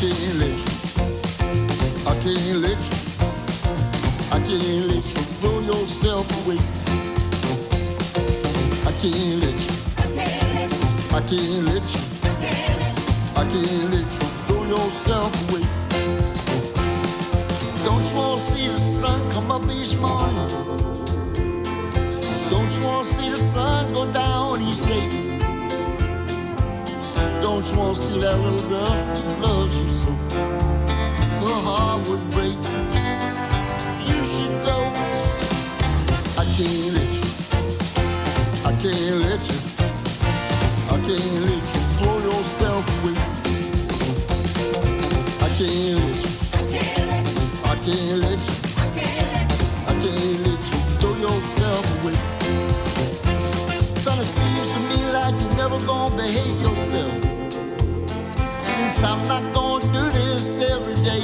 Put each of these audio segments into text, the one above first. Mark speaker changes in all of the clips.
Speaker 1: can't let you. I can't let you. I can't let you throw yourself away. I can't let you. I can't let you. I can't let you throw yourself away. Don't you wanna see the sun come up each morning? Don't you wanna see the sun go down each day? Don't you wanna see that little girl who loves you so? Her heart would break. You should go. I can't let you. I can't let you. I can't let you throw yourself away. I can't let you. I can't let you. I can't let you throw yourself away. Son, it seems to me like you never gonna behave yourself. Since I'm not gonna do this every day.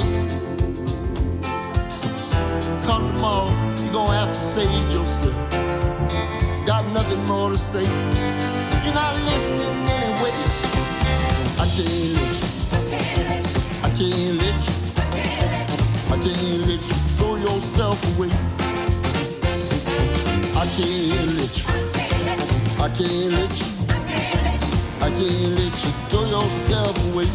Speaker 1: Come tomorrow, you're gonna have to save yourself. Got nothing more to say. You're not listening anyway. I can't let you. I can't let you. I can't let you throw yourself away. I can't let you. I can't let you. I can't let you throw yourself away.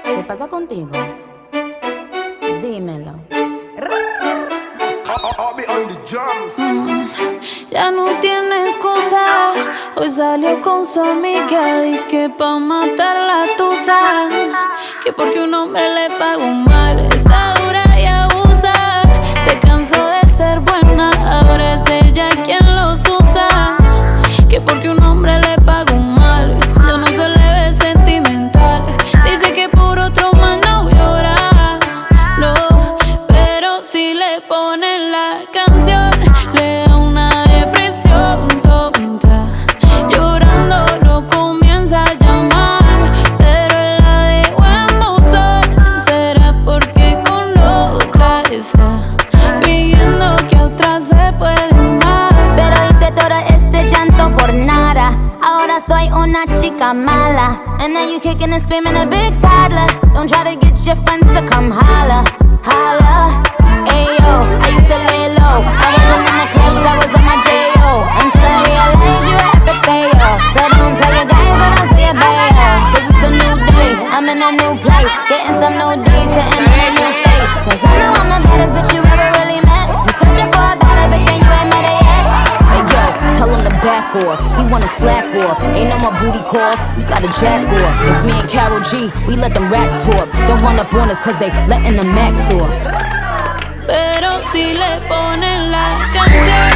Speaker 2: ¿Qué pasa contigo? Dímelo.
Speaker 3: Ya no tiene excusa. Hoy salió con su amiga. Dice que pa' matar la tusa. Que porque un hombre le pagó mal. Está dura y abusa. Se cansó de ser buena. Ahora es ella quien los usa. Que porque un hombre le pagó mal. Ya no se le ve sentimental. Dice que por otro más no llora. No, pero si le ponen la canción, le da una depresión tonta. Llorando lo comienza a llamar, pero él la dejó en buzón. Será porque con otra está fingiendo que a otra se puede amar.
Speaker 2: Pero hice todo este llanto por nada. Ahora soy una chica mala. And now you kicking and screaming a big toddler. Don't try to get your friends to come holla, holla. Ayo, I used to lay low. I wasn't in the clubs, I was on my J.O. Until I realized you were epic fail. So don't tell your guys that I'm still bail. Cause it's a new day, I'm in a new place. Getting some new days, sitting in a new face. Cause I know I'm the baddest bitch you ever really met. You searching for a better bitch and you ain't met it yet.
Speaker 3: Hey yo, tell him to back off. He wanna slack off. Ain't no more booty calls, you gotta jack off. It's me and Karol G, we let them racks talk. Don't run up on us cause they letting the max off. Pero si le ponen la canción,